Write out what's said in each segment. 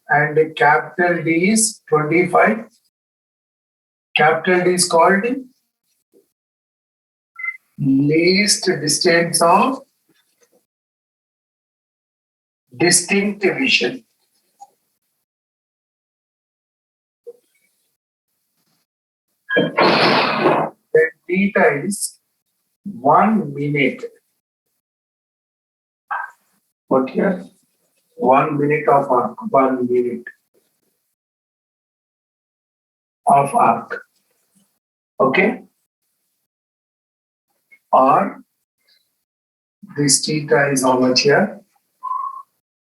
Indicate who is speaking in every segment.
Speaker 1: and capital D is 25. Capital D is called least distance of distinct vision. Then theta is 1 minute. What here? 1 minute of arc. 1 minute of arc. Okay? Or this theta is how much here?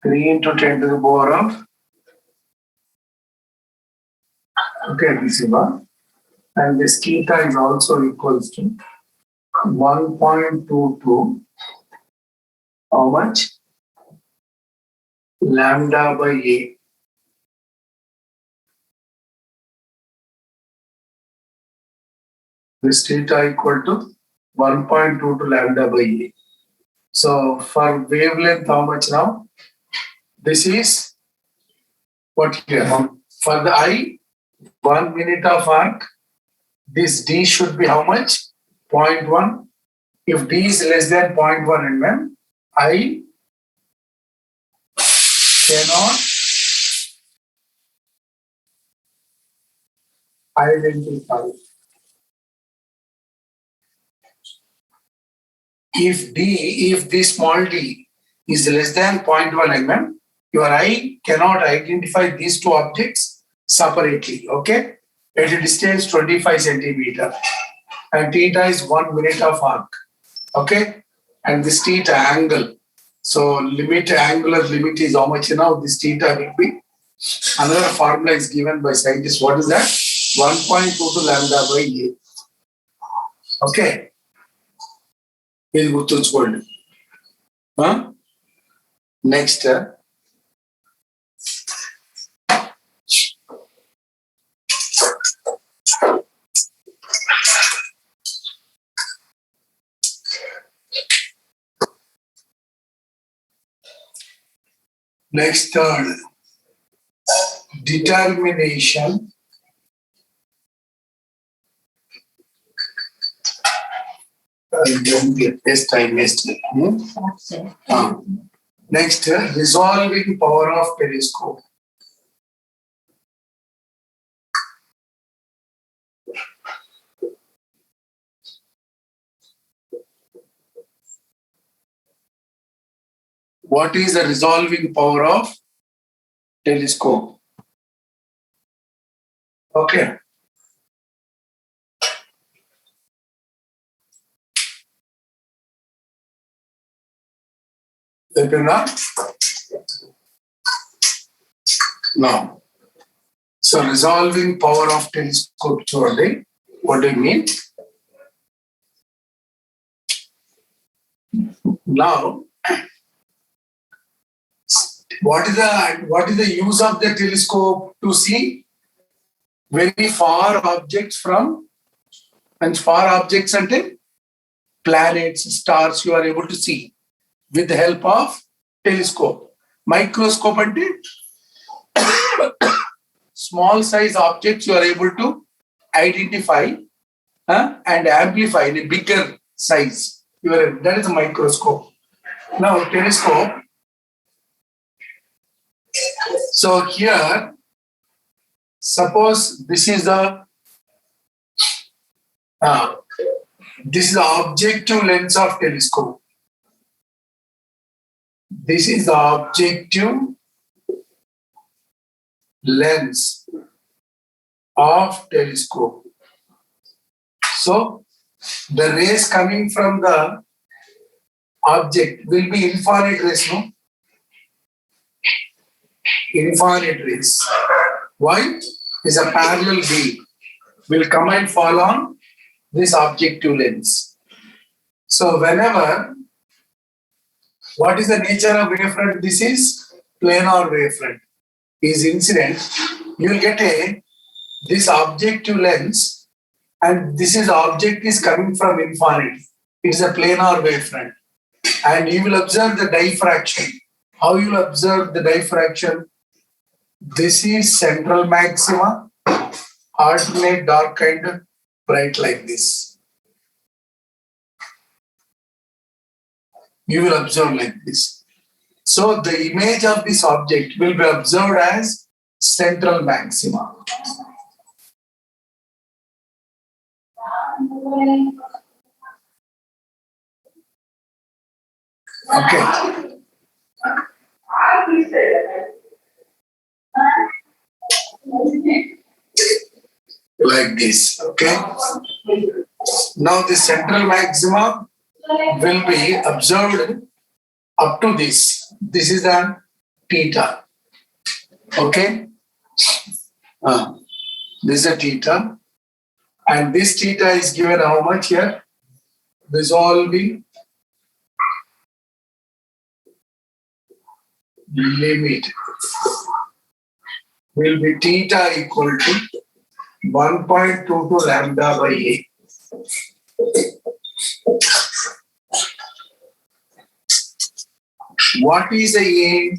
Speaker 1: 3 into 10 to the power of. Okay, this is 1. And this theta is also equals to 1.22. How much? Lambda by A. This theta equal to 1.22 lambda by A. So for wavelength, how much now? This is what here? For the I, 1 minute of arc, this D should be how much? 0.1. If D is less than 0.1 mm, I cannot identify. If this small d is less than 0.1 mm, your eye cannot identify these two objects separately, okay? At a distance 25 centimeter. And theta is 1 minute of arc, okay? And this theta angle. So limit, angular limit is how much now this theta will be. Another formula is given by scientists. What is that? 1.22 lambda by A. Okay. ఇది గుర్తుంచుకోండి. Next third, determination Next, resolving power of telescope. What is the resolving power of telescope? Okay. No. So resolving power of telescope surely. What do you mean? Now, what is the use of the telescope? To see very far objects from, and far objects until planets, stars you are able to see with the help of telescope. Microscope until small size objects you are able to identify and amplify in a bigger size. That is a microscope. Now telescope. So here, suppose this is the objective lens of telescope. This is the objective lens of telescope. So the rays coming from the object will be infrared rays, no? Infrared rays. Why? Is a parallel beam will come and fall on this objective lens. So whenever, what is the nature of wavefront? This is planar wavefront. Is incident, you will get this objective lens, and this is object is coming from infrared. It is a planar wavefront, and you will observe the diffraction. How you will observe the diffraction? This is central maxima, alternate dark and bright like this. You will observe like this. So the image of this object will be observed as central maxima. Okay. Like this. Okay. Now the central maxima will be observed up to this. This is the theta. Okay. This is a theta. And this theta is given how much here? Resolving limit will be theta equal to 1.22 lambda by A. What is the A?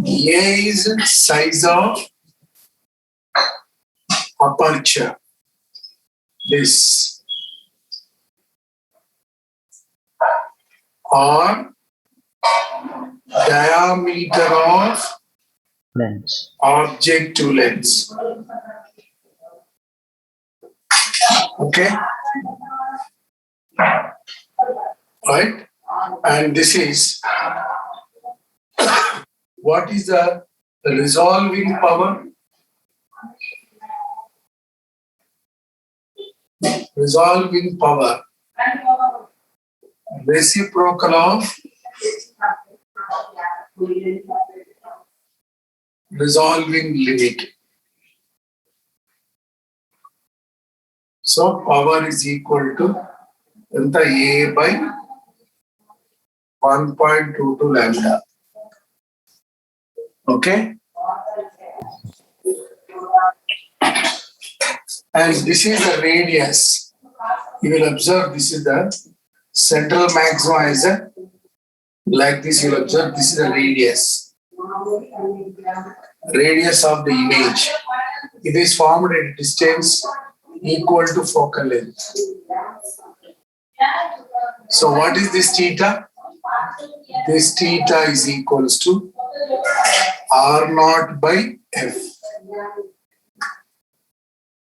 Speaker 1: A is size of aperture. This. Or diameter of
Speaker 2: lens.
Speaker 1: Objective lens. Okay. Right. And this is what is the resolving power? Resolving power. Reciprocal of resolving limit. So power is equal to A by 1.22 lambda. Okay. And this is the radius. You will observe this is the central maxima is a, like this. You will observe this is the radius. Radius of the image. It is formed at a distance equal to focal length. So what is this theta? This theta is equals to R0 by F.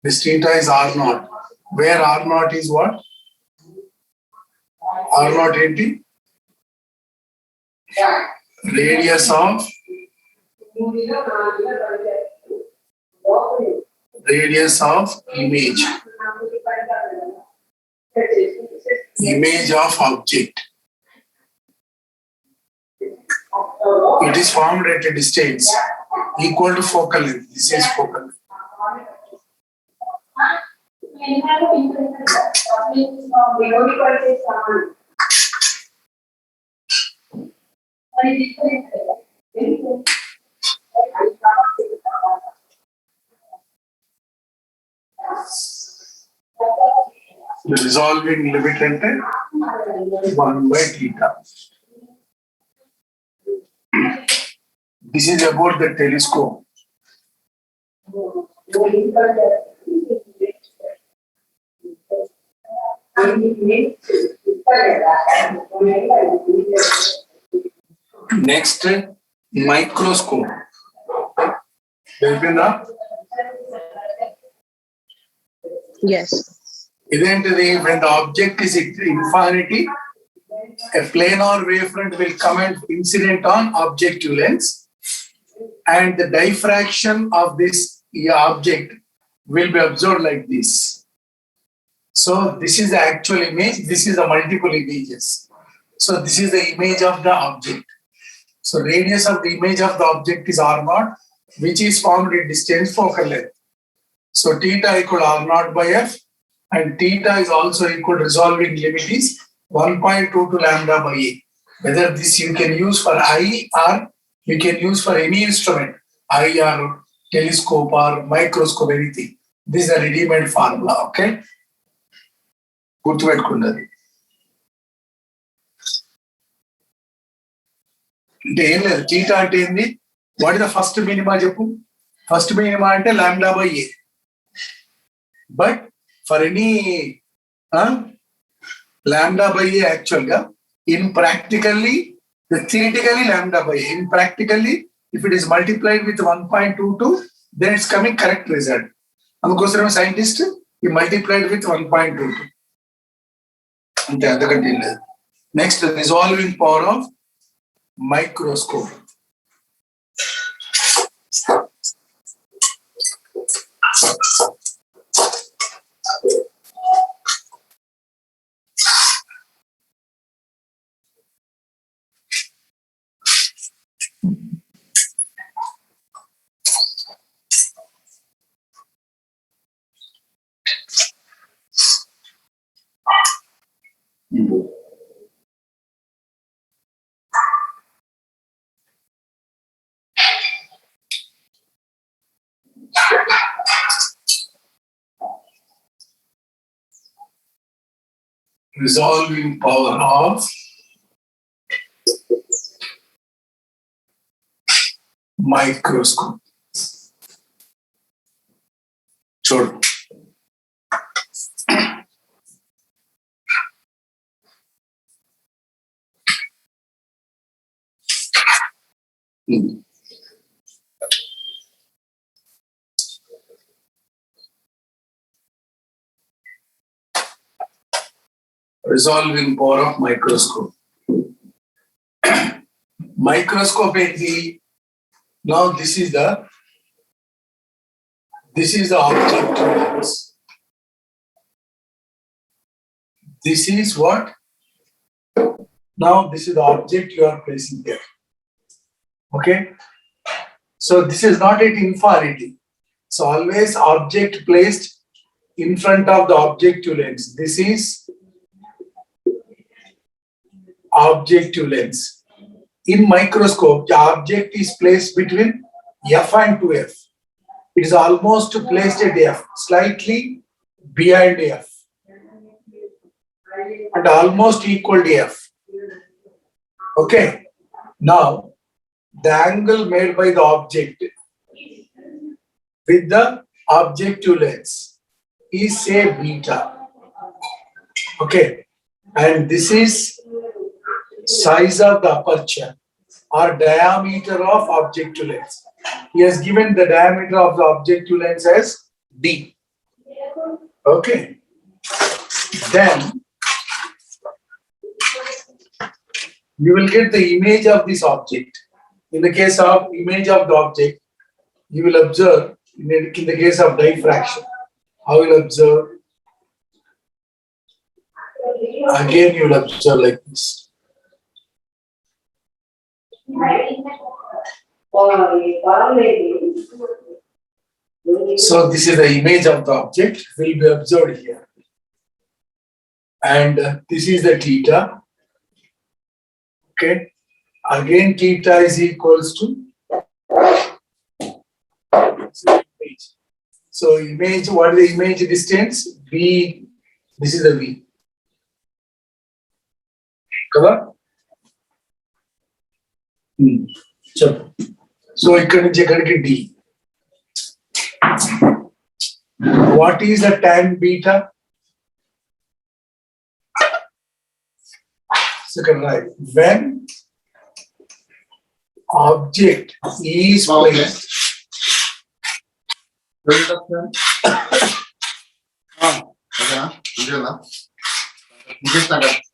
Speaker 1: This theta is R0. Where R0 is what? R0 radius of image. Image of object. It is formed at a distance equal to focal length. This is focal length. The resolving limit ante 1 by theta. This is about the telescope. Next, microscope.
Speaker 2: Yes.
Speaker 1: Eventually, when the object is infinity, a planar wavefront will come and incident on objective lens, and the diffraction of this object will be observed like this. So this is the actual image. This is the multiple images. So this is the image of the object. So radius of the image of the object is R0, which is formed at distance focal length. So theta equal R0 by F, and theta is also equal to resolving limit is 1.22 lambda by A. Whether this you can use for eye or you can use for any instrument, eye or telescope or microscope, anything. This is a ready-made formula, okay? గుర్తుపెట్టుకున్నది. అంటే ఏం లేదు theta అంటే ఏంది what is the first minima చెప్పు first minima అంటే lambda by a but for any lambda by a actual గా in practically theoretically lambda by a. In practically if it is multiplied with 1.22 then it's coming correct result. అందుకోసం scientist ఈ multiplied with 1.22 అంటే అంతకంటే లేదు. Next resolving power of microscope. Resolving power of microscope. చూడు resolving power of microscope. Microscope ఏంటి? Now this is the object lens. This is what? Now this is the object you are placing there. Okay? So this is not at infrared. So always object placed in front of the objective lens. This is objective lens. In microscope, the object is placed between f and 2f. It is almost placed at f, slightly behind f, and almost equal to f. Okay. Now, the angle made by the object with the objective lens is say beta. Okay. And this is size of the aperture or diameter of objective lens. He has given the diameter of the objective lens as d. Okay. Then you will get the image of this object. In the case of image of the object, you will observe in the case of diffraction. How will observe? Again, you will observe like this. So this is the image of the object will be observed here. And this is the theta. Okay. Again, theta is equals to image. So image, what is the image distance? V. This is the V. Cover? So ikkadi nunchi ekkadiki D. What is the tan beta? Second right. When object is placed.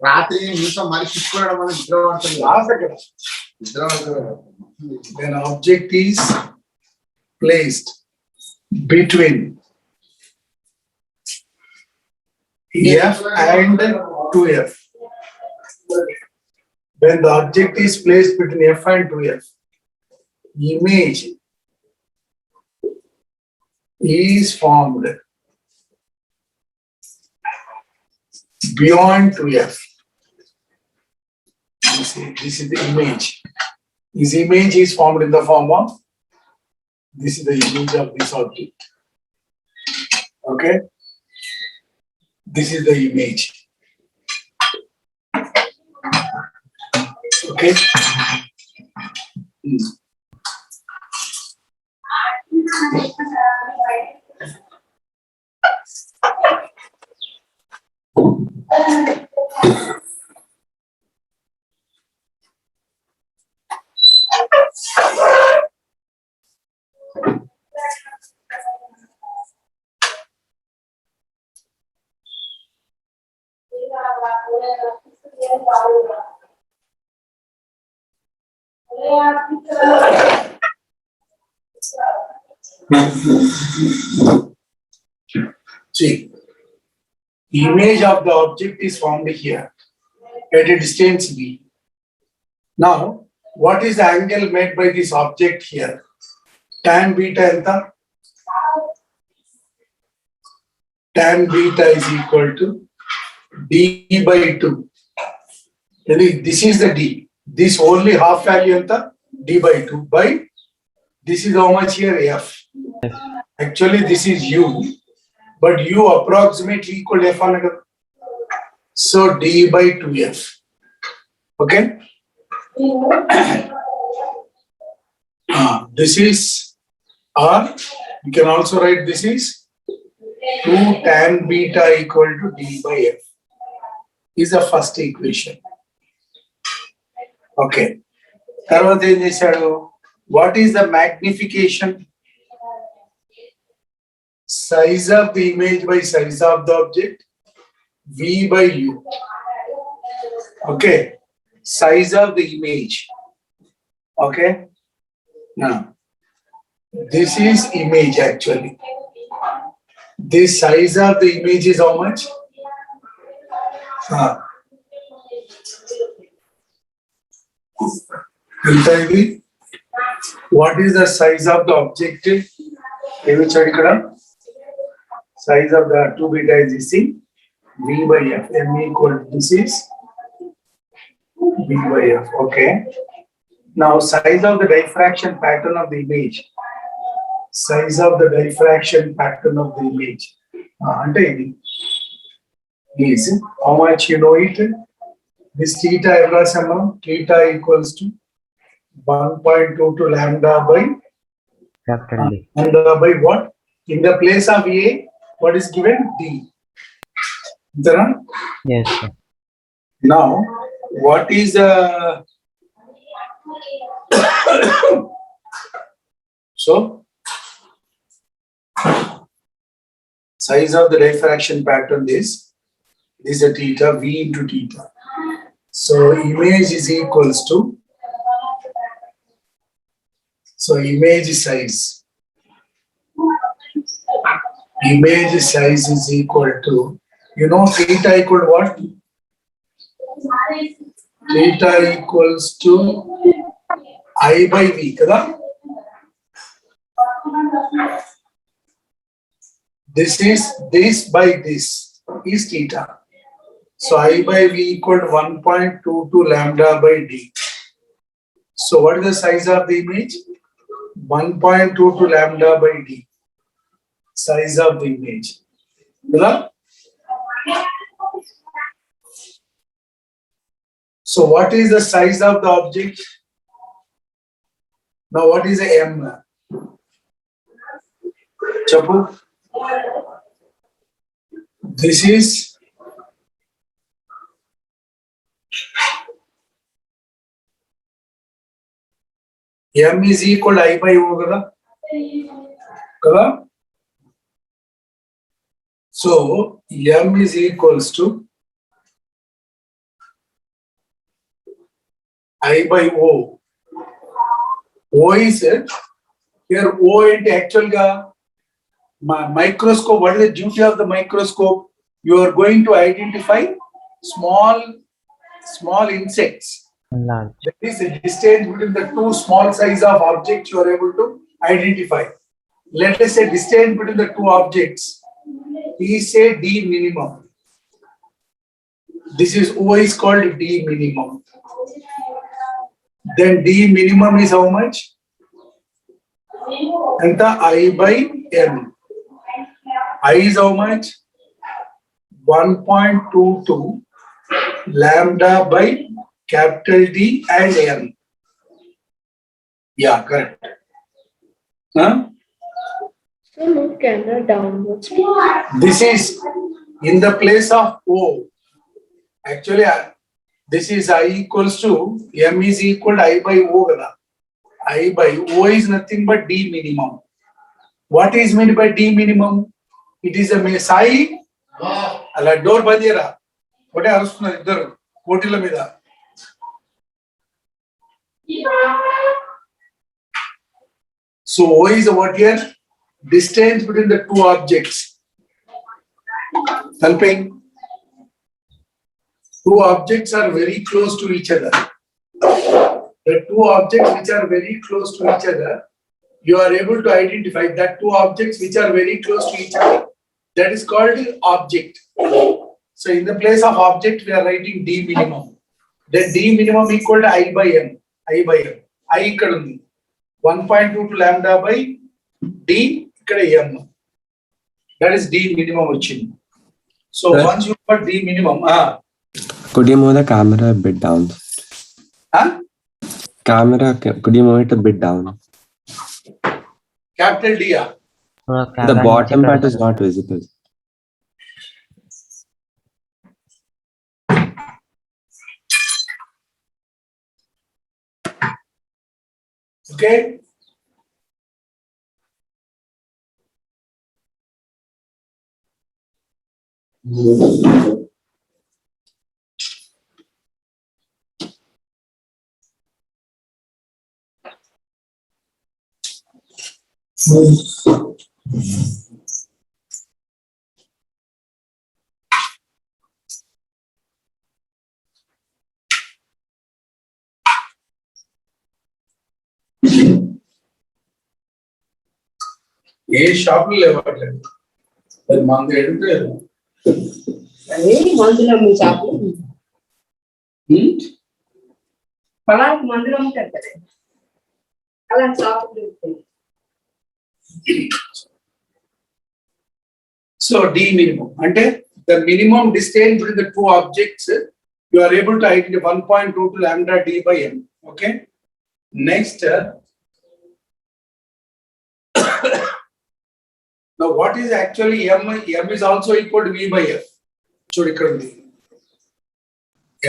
Speaker 3: రాత్రి నిమిషం మరి చూసుకోవడం
Speaker 1: When object is placed between f and 2f. When the object is placed between f and 2f, image is formed beyond 2f. This is the image. This image is formed in the form of, this is the image of this object. Okay? This is the image. Okay? Hmm. See, image of the object is formed here at a distance b. Now, what is the angle made by this object here? Tan beta enta? Tan beta is equal to d by 2. This is the d. This only half value enta? D by 2 by this is how much here f. Actually, this is u, but u approximately equal to f on it. So d by 2f. Okay. This is r. You can also write this is 2 tan beta equal to d by f. Is the first equation. Okay. తర్వాత ఏం చేశాడు? What is the magnification? Size of the image by size of the object, v by u. Okay. Size of the image. Okay. Now, this is image actually. This size of the image is how much? What is the size of the object? Size of the 2 beta is this thing, v by f. M equal to this is v by f. Okay. Now, size of the diffraction pattern of the image. Size of the diffraction pattern of the image. Is how much you know it? This theta theta equals to 1.22 lambda by
Speaker 2: capital D.
Speaker 1: lambda by what? In the place of a, what is given? D.
Speaker 2: Yes, sir.
Speaker 1: Now, what is the so size of the diffraction pattern is this is a theta, v into theta. So image is equals to, so image size is equal to, you know, theta equal to what? Theta equals to I by v, kada? This is this by this is theta. So I by v equal to 1.22 lambda by d. So what is the size of the image? 1.22 lambda by d. Size of the image. So what is the size of the object? Now what is the m? Chapu? This is m is equal to I by O kada? Kada? So m is equals to I by O. O is here O into actual ga microscope. What is the duty of the microscope? You are going to identify small insects.
Speaker 2: Large.
Speaker 1: That is the distance between the two small size of objects you are able to identify. Let us say distance between the two objects is say d minimum. This is O is called d minimum. Then d minimum is how much? And the I by m. I is how much? 1.22 lambda by capital D and M. Yeah, correct. Huh?
Speaker 4: So move camera downwards.
Speaker 1: This is in the place of O. Actually, this is I equals to M is equal to I by O. Kada. I by O is nothing but D minimum. What is meant by D minimum? It is a Sai. అలా door బంద్ చేయరా ఒకటే అరుస్తున్నారు ఇద్దరు పోటీల మీద. So O is what here? Distance between the two objects. Helping. Two objects are very close to each other. The two objects which are very close to each other, you are able to identify that two objects which are very close to each other. That is called object. So in the place of object, we are writing D minimum. Then D minimum equal to I by M. I by M. I ikkada undi. 1.22 lambda by D ikkada M. That is D minimum వచ్చింది. So
Speaker 5: Sir?
Speaker 1: once you got D minimum,
Speaker 5: Could you move the camera a bit down? Could you move it a bit down?
Speaker 1: capital D.
Speaker 2: थोड़ा
Speaker 5: The
Speaker 2: camera
Speaker 5: bottom
Speaker 2: नीचे
Speaker 5: part
Speaker 2: कर
Speaker 5: is
Speaker 2: दो।
Speaker 5: not visible.
Speaker 1: Okay. ఏ షాపులు లేవట్లేదు అది మంది ఎడితే
Speaker 6: అదే మందులు అమ్మే షాపులు పొలానికి మందులు అమ్ముతారు కదా అలా షాపులు దొరుకుతాయి.
Speaker 1: So D minimum అంటే the minimum distance between the two objects you are able to identify 1.22 lambda D by M. Okay. Next, now what is actually M? M is also equal to V by F. చూడు ఇక్కడ ఉంది.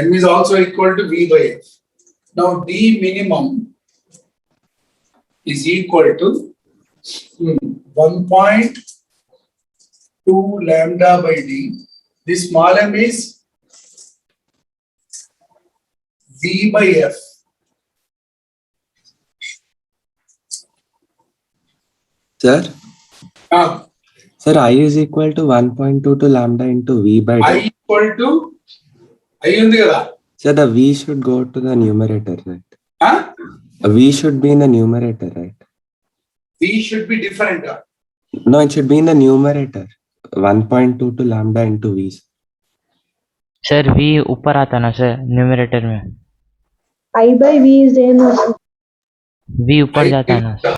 Speaker 1: M is also equal to V by F. Now D minimum is equal to 1.2 lambda by D. This small m is V by F.
Speaker 5: Sir?
Speaker 1: Ah,
Speaker 5: Sir, I is equal to 1.22 lambda into V by
Speaker 1: I
Speaker 5: D.
Speaker 1: equal to I ఉంది కదా.
Speaker 5: Sir, the V should go to the numerator, right?
Speaker 1: Huh?
Speaker 5: A V should be in the numerator, right?
Speaker 1: V should be different.
Speaker 5: No, it should be in the numerator. 1.22 lambda into V.
Speaker 2: Sir v ऊपर आता ना sir numerator में
Speaker 4: I by V is there no.
Speaker 2: v ऊपर जाता है ना sir।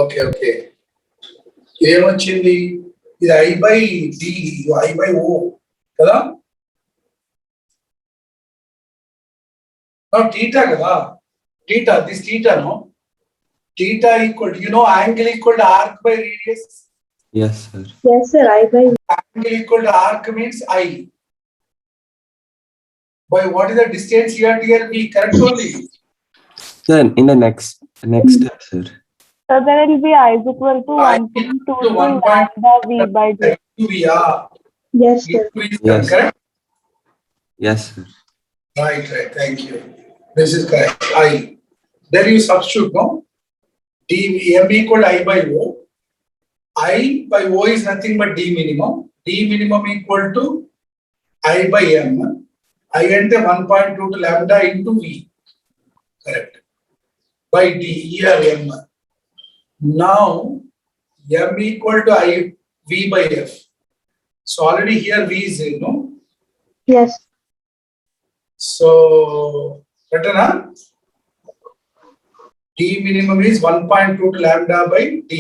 Speaker 1: Okay okay ఏమొచ్చింది ఇది I by D I by O కదా. theta కదా theta this theta no theta equal to angle equal to arc by radius.
Speaker 5: Yes, sir.
Speaker 4: Yes sir, I by
Speaker 1: Angle equal to arc means I by what is the distance here to here V, correct only.
Speaker 5: Sir, in the next step, sir.
Speaker 4: so then it will be I is equal to
Speaker 1: I
Speaker 4: 1.22
Speaker 1: to 1.
Speaker 4: lambda V by D.
Speaker 1: V, yeah.
Speaker 4: Yes sir.
Speaker 1: V is
Speaker 5: Yes.
Speaker 1: correct.
Speaker 5: Yes, sir.
Speaker 1: Right, thank you. This is correct. I. Then you substitute, no? D M equal to I by O. I by O is nothing but D minimum. D minimum equal to I by M. I enter 1.22 lambda into V. Correct. By D here M. Now M equal to I V by F. So already here V is there, no?
Speaker 4: Yes.
Speaker 1: So, better na? D minimum is 1.22 lambda by D.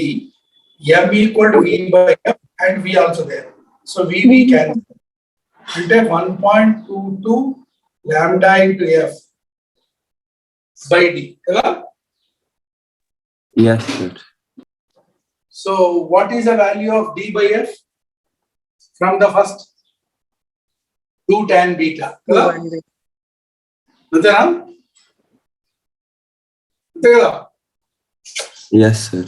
Speaker 1: M equal to V by F and V also there. So, V cancel. Ante 1.22 lambda into F by D. Kada?
Speaker 5: Yes, sir.
Speaker 1: So what is the value of D by F from the first? 2 tan beta. Kada? Anteena? Ante kada?
Speaker 5: Yes, sir.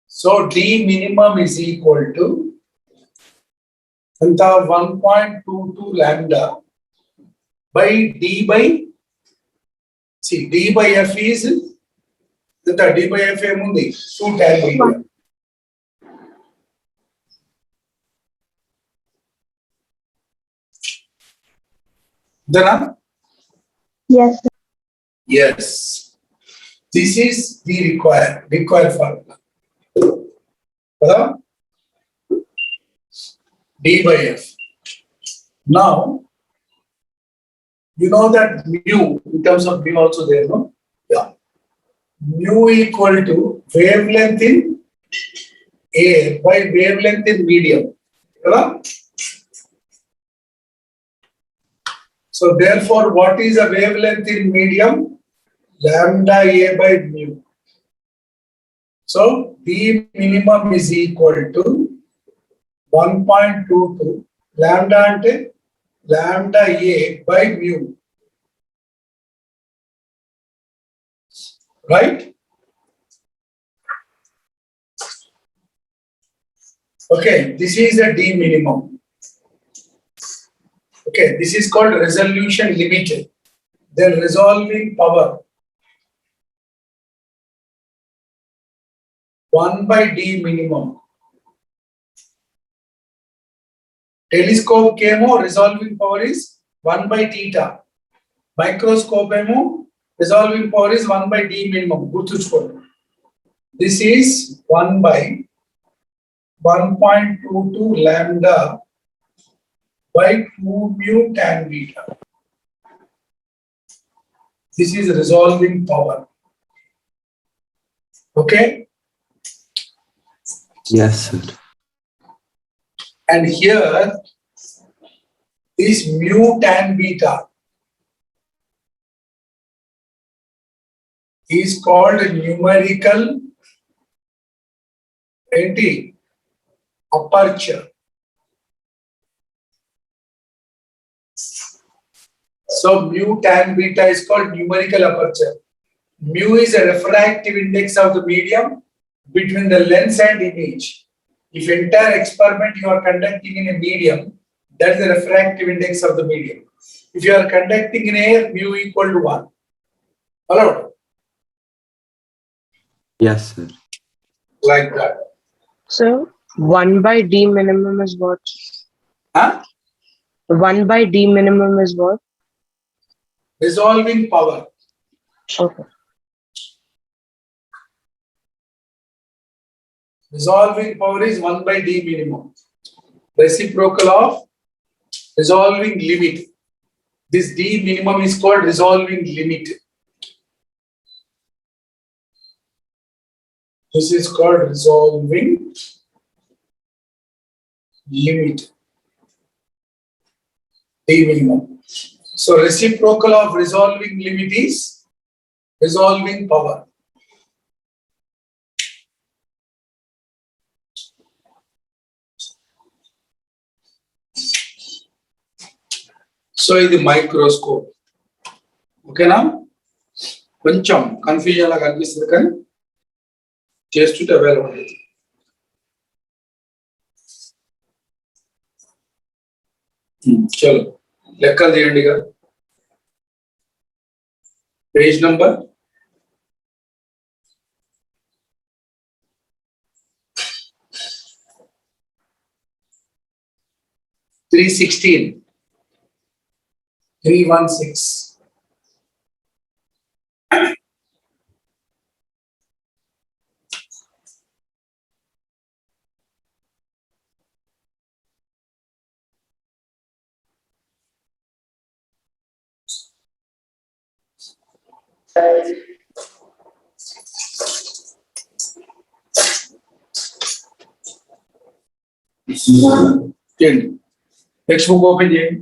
Speaker 1: So D minimum is equal to 1.22 lambda by D by, see, D by F is the D by F emundi 2 tan beta. Anteena?
Speaker 4: Yes, sir.
Speaker 1: Yes. This is the required formula. Kada? D by F. Now, you know that mu, in terms of mu also there, no? Yeah. Mu equal to wavelength in air by wavelength in medium. Kada? So therefore, what is a wavelength in medium? Lambda A by mu. So D minimum is equal to 1.22 lambda ante lambda A by mu. Right? Okay, this is a D minimum. Okay, this is called resolution limited. Then resolving power 1 by D minimum. Telescope kemo resolving power is 1 by theta. Microscope emo resolving power is 1 by D minimum. Gurtuchukondi. This is 1 by 1.22 lambda by 2 mu tan beta. This is resolving power. Okay?
Speaker 5: Yes, sir.
Speaker 1: And here, this mu tan beta is called numerical aperture. So mu tan beta is called numerical aperture. Mu is a refractive index of the medium between the lens and image. If entire experiment you are conducting in a medium, that is the refractive index of the medium. If you are conducting in air, mu equal to 1. Hello?
Speaker 5: Yes, sir.
Speaker 1: Like that.
Speaker 7: So 1 by D minimum is what?
Speaker 1: Huh?
Speaker 7: 1 by D minimum is what?
Speaker 1: Resolving power.
Speaker 7: Okay.
Speaker 1: Resolving power is 1 by D minimum. Reciprocal of resolving limit. This D minimum is called resolving limit. This is called resolving limit. D minimum. So reciprocal of resolving limit is resolving power. So ఇది microscope ఓకేనా కొంచెం confusion లాగా అనిపిస్తుంది కానీ చేస్తుంటే available ఉంది చలో లెక్కలు తీయండి ఇక పేజ్ నంబర్ 316 316 చేయండి టెక్స్ట్ బుక్ ఓపెన్ చేయండి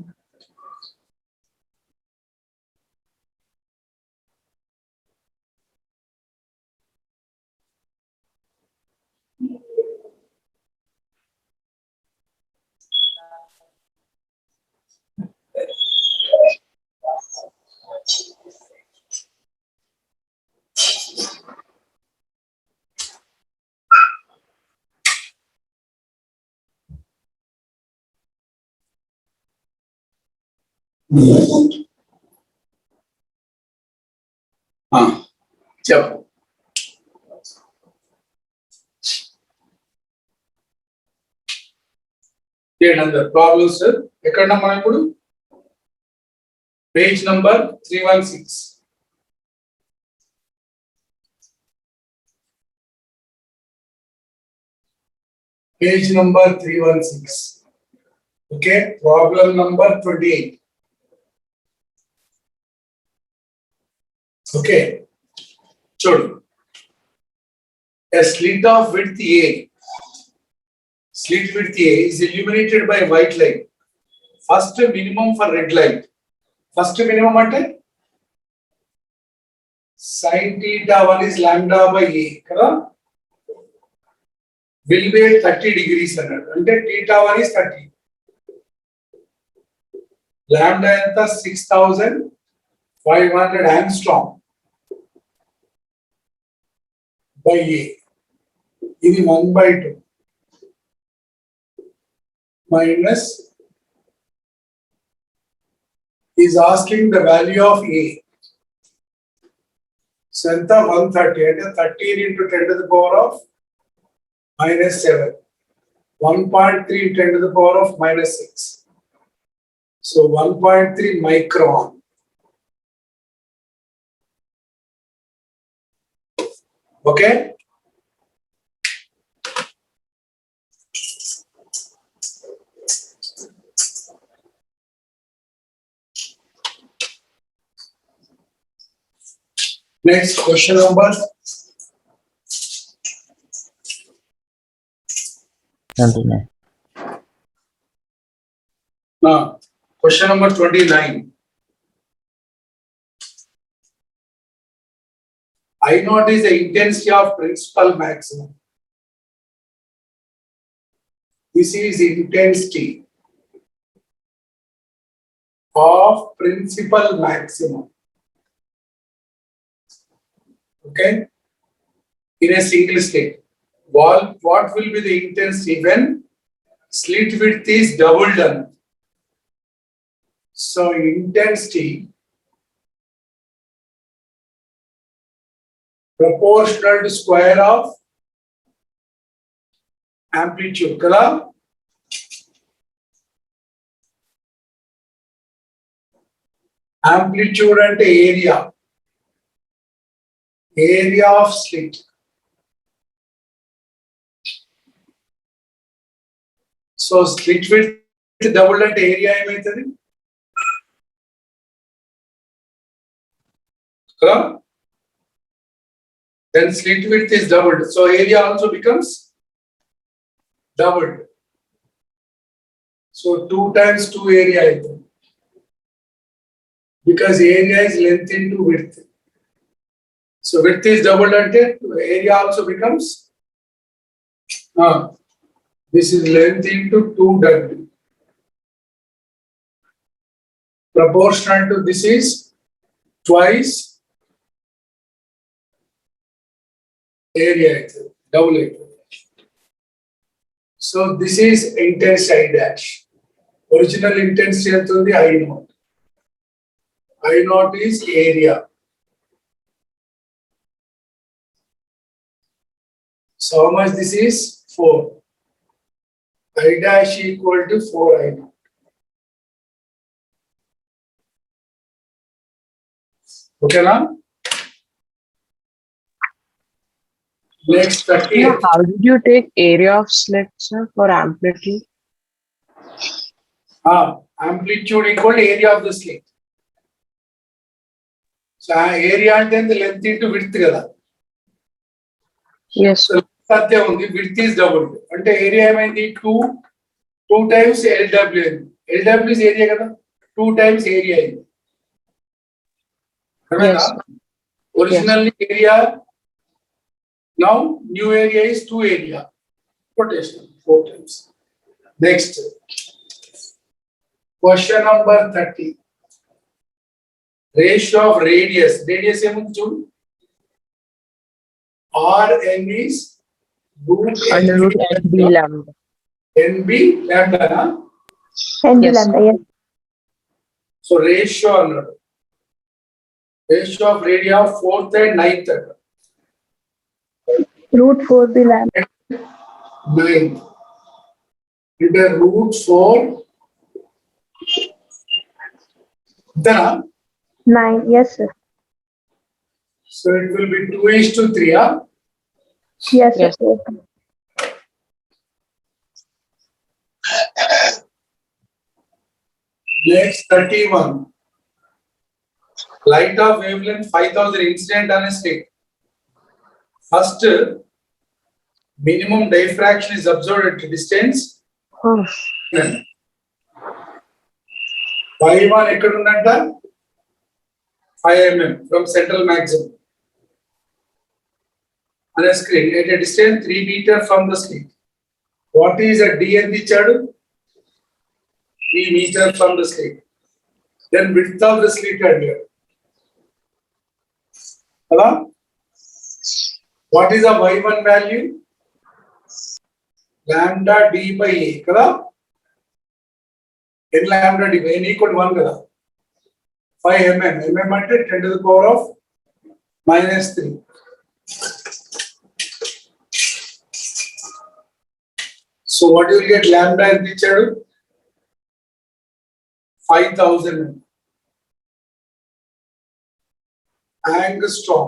Speaker 1: చెప్పు. అందరు ప్రాబ్లమ్స్ ఎక్కడ మనం ఇప్పుడు page number 316. Page number 316. Okay, problem number 28. Okay, చూడు. A slit of width A. Slit width A is illuminated by white light. First minimum for red light. First minimum అంటే sin theta 1 is lambda by A కదా. Will be 30 degrees అన్నాడు. అంటే theta 1 is 30. Lambda ఎంత 6500 angstrom by A. ఇది 1/2 minus is asking the value of A. So ఎంత 130 అంటే 13 into 10 to the power of minus 7. 1.3 10 to the power of minus 6. So 1.3 micron. Okay? Next question number. Question number 29. I naught is the intensity of principal maximum. This is intensity of principal maximum. Okay? In a single state. What will be the intensity when slit width is double done? So intensity proportional to square of amplitude. Kada? Amplitude and area. Area of slit. So slit width double and area ఏమైతుంది? Huh? Then slit width is doubled. So area also becomes doubled. So 2 times 2 area అయితుంది. Because area is length into width. So width is doubled and area also becomes this is length into 2W. Proportional to this is twice area, double it. So this is intensity I dash. Original intensity I naught. I naught is area. So how much this is? 4. I dash equal to 4 I naught. Okay now? Next 30.
Speaker 7: Yeah, how did you take area of slit, sir, for amplitude?
Speaker 1: Amplitude equal to area of the slit. So area and then the length into width kada.
Speaker 7: Yes.
Speaker 1: So width is doubled. And area ఏమైంది 2 times LW. LW is area kada. 2 times area.
Speaker 7: Yes.
Speaker 1: Originally area. Now new area is 2 area. Rotation 4 times. Next. Question number 30. Ratio of radius. Radius ఏముంది చూడు. Rn is root
Speaker 7: Under root NB lambda.
Speaker 1: NB lambda na?
Speaker 4: NB
Speaker 7: Yes.
Speaker 4: lambda, yes.
Speaker 1: So ratio అన్నాడు. Ratio of radii of 4th and 9th.
Speaker 4: Root 4b lambda.
Speaker 1: 9. It is root 4. Then,
Speaker 4: 9, yes, sir.
Speaker 1: so it will be 2:3. Huh?
Speaker 4: Yes, sir.
Speaker 7: Yes.
Speaker 4: Yes.
Speaker 1: Next 31. Light of wavelength 5000 incident on a stick. First, minimum diffraction is observed at a distance.
Speaker 7: Oh.
Speaker 1: Y1 ఎక్కడ ఉందంట 5 mm from central maximum on a screen at a distance 3 meter from the slit. What is a D ఎంత ఇచ్చాడు 3 meter from the slit. Then width of the slit earlier. Hello? What is the Y1 value? Lambda D by A. Kada? In lambda D by N equal to 1 kada? 5 mm. Mm అంటే 10 to the power of -3. So what you will get lambda ఎంత ఇచ్చాడు 5000 angstrom.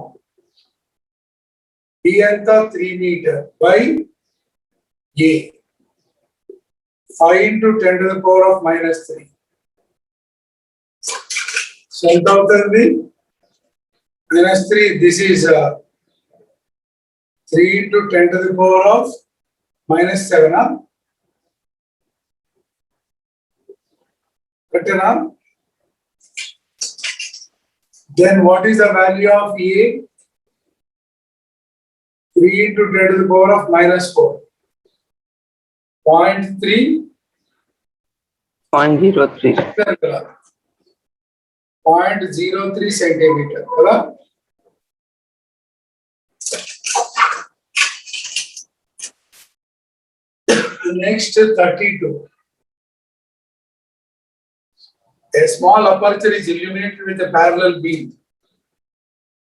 Speaker 1: D ఎంత 3 meter by A. 5 into 10 to the power of -3. So ఎంత అవుతుంది -3. This is 3 into 10 to the power of -7. Huh? Correct, then what is the value of A? 3 into 10 to the power of -4. 0.3.
Speaker 7: 0.03.
Speaker 1: 0.03 centimeter. Kada? Next 32. A small aperture is illuminated with a parallel beam.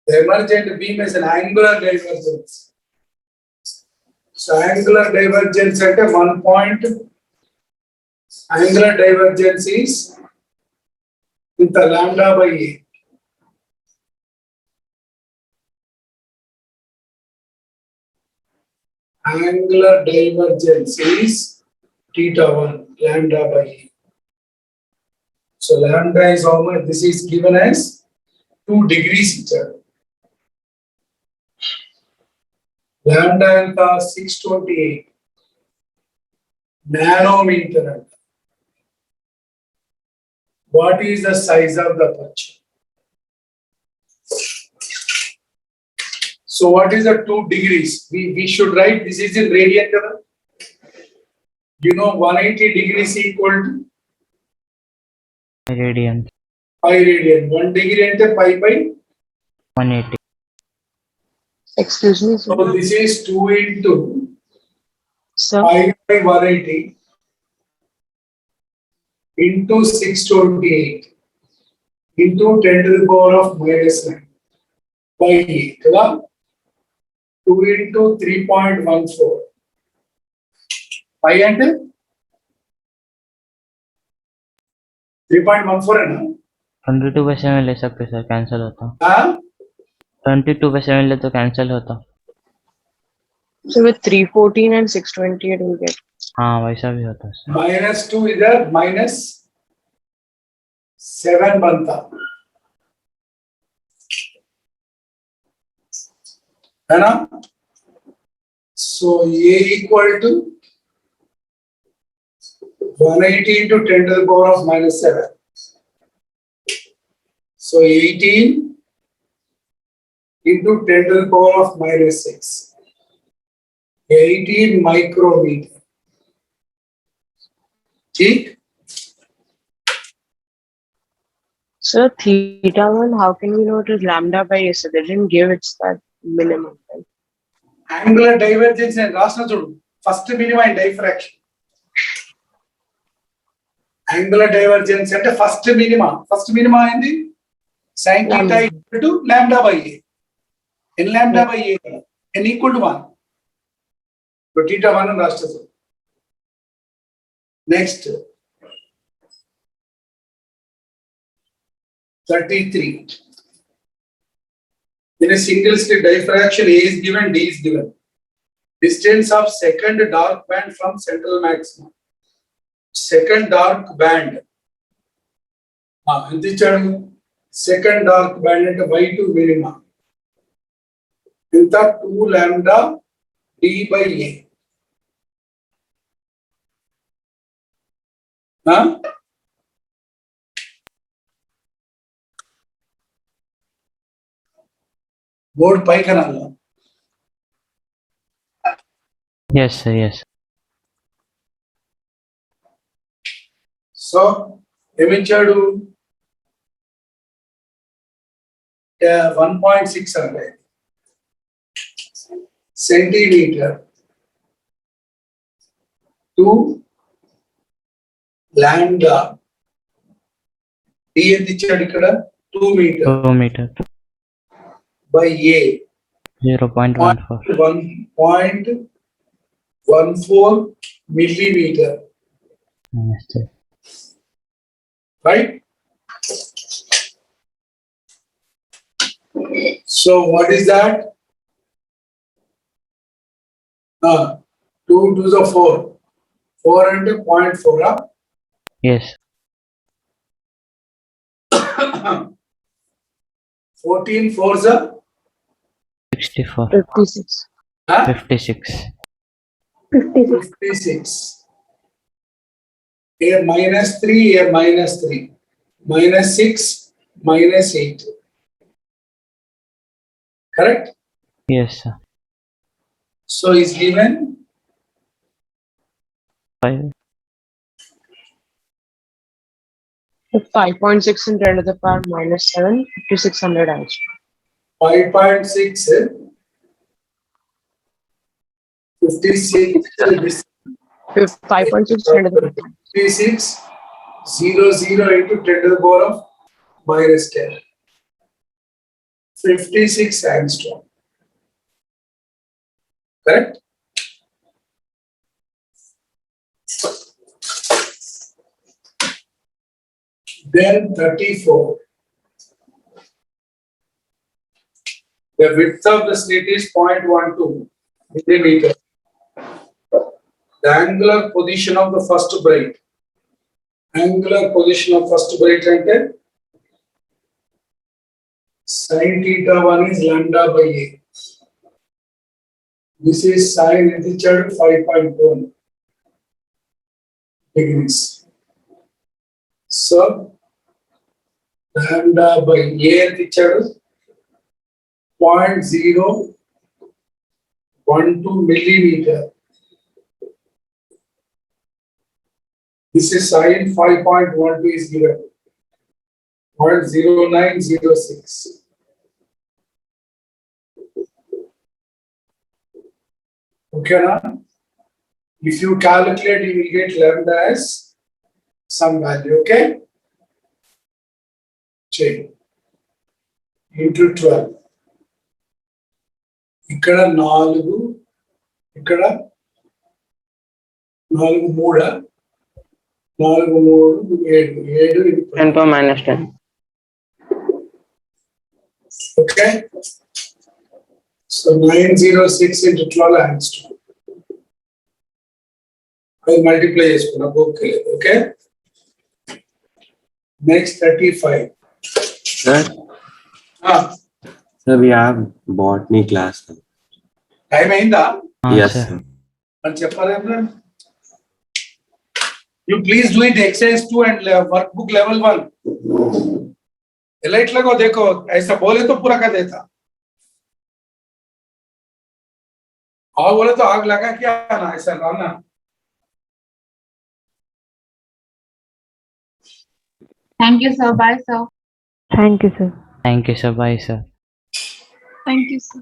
Speaker 1: The emergent beam is an angular divergence. So angular divergence at a 1 point. Angular divergence is with the lambda by A. Angular divergence is theta 1, lambda by A. So lambda is how much? This is given as 2 degrees each other. Lambda and 628 nanometer. What is the size of the aperture? So what is the 2 degrees? We should write this is in radian. You know 180 degrees equal to
Speaker 2: radian.
Speaker 1: pi radian. 1 degree ante pi by.
Speaker 2: 180.
Speaker 7: Excuse me,
Speaker 1: So
Speaker 7: sir.
Speaker 1: this is 2 into
Speaker 7: Sir.
Speaker 1: pi by 180 into 628 into 10 to the power of -9 by 8. Kada? 2 into 3.14. Pi ante 3.14 है ना?
Speaker 2: 22/7 ले सकते sir, cancel होता.
Speaker 1: हाँ?
Speaker 2: 22/7 ले तो cancel होता.
Speaker 7: So with 314 and 628 we'll get.
Speaker 2: हाँ वैसा भी होता सर.
Speaker 1: -2 इधर -7 बनता है ना? So A equal to 180 into 10 to the power of -7. So 18 into 10 to the power of -6. 18 micrometer. ठीक?
Speaker 7: So theta one, how can we know it is lambda by a? So they didn't give it's that minimum. Right?
Speaker 1: Angular divergence నేను రాసిన చూడు, first minima and diffraction. Angular divergence అంటే first minima ఏంది? Sine theta equal to lambda by a. N lambda by a, n equal to 1. ఇప్పుడు theta 1 అని రాస్తా చూడు. Next 33. In a single slit diffraction, A is given, D is given. Distance of second dark band from central maximum. Second dark band. And the second dark band at Y2 minima. Inta 2 lambda D by A. Board pi kanala.
Speaker 2: Yes, sir. Yes.
Speaker 1: So, ఏమిచ్చాడు? 1.6 అంటే centimetre to lambda. D ఎంత ఇచ్చాడు ఇక్కడ? 2 meter
Speaker 2: 2 meter.
Speaker 1: By a
Speaker 2: 0.14.
Speaker 1: 1.14 millimeter.
Speaker 2: Yes, sir.
Speaker 1: Right? So what is that? 2 to the 4. 4 and 0.4.
Speaker 2: Yes.
Speaker 1: 14 4s are
Speaker 2: 64.
Speaker 7: 56.
Speaker 2: 56.
Speaker 4: 56.
Speaker 1: 56. A minus 3, A minus 3. Minus 6, minus 8. Correct?
Speaker 2: Yes, sir.
Speaker 1: So is given
Speaker 2: 5.
Speaker 7: 5.6 in 10 to the power minus 7, 5600 angstrom.
Speaker 1: 5.6, 56,
Speaker 7: 5.6 10 to the power.
Speaker 1: 56, 00 into 10 to the power of minus 10. 56 angstrom. Correct? Then 34. The width of the slit is 0.12 millimeter. The angular position of the first braid. Angular position of first braid అంటే sin theta 1 is lambda by A. This is sin ఎంత ఇచ్చాడు? 5.1 degrees. So lambda by A ఎంత ఇచ్చాడు? 0.012 millimeter. This is sin 5.12 is given 0.0906. Okay, now if you calculate, you will get lambda as some value. Okay, check into 12. ఇక్కడ 4, ఇక్కడ 4 3 4 3 7
Speaker 7: 10 power minus 10.
Speaker 1: Okay, so 906 into 12 angstrom. I multiply చేసుకున్నా book. Okay, next 35.
Speaker 5: Sir,
Speaker 1: Ah,
Speaker 5: sir, we have botany class now.
Speaker 1: time అయిందా?
Speaker 5: Yes,
Speaker 2: sir.
Speaker 5: sir.
Speaker 1: అని చెప్పాలేదా? You please do it exercise 2 and workbook level 1. Elite लगो देखो, ऐसा बोले तो पूरा कर देता. और बोले तो आग लगा क्या ना, ऐसा ना.
Speaker 8: Thank you, sir. Bye, sir.
Speaker 4: Thank you, sir.
Speaker 2: Thank you, sir. Bye, sir.
Speaker 8: Thank you, sir.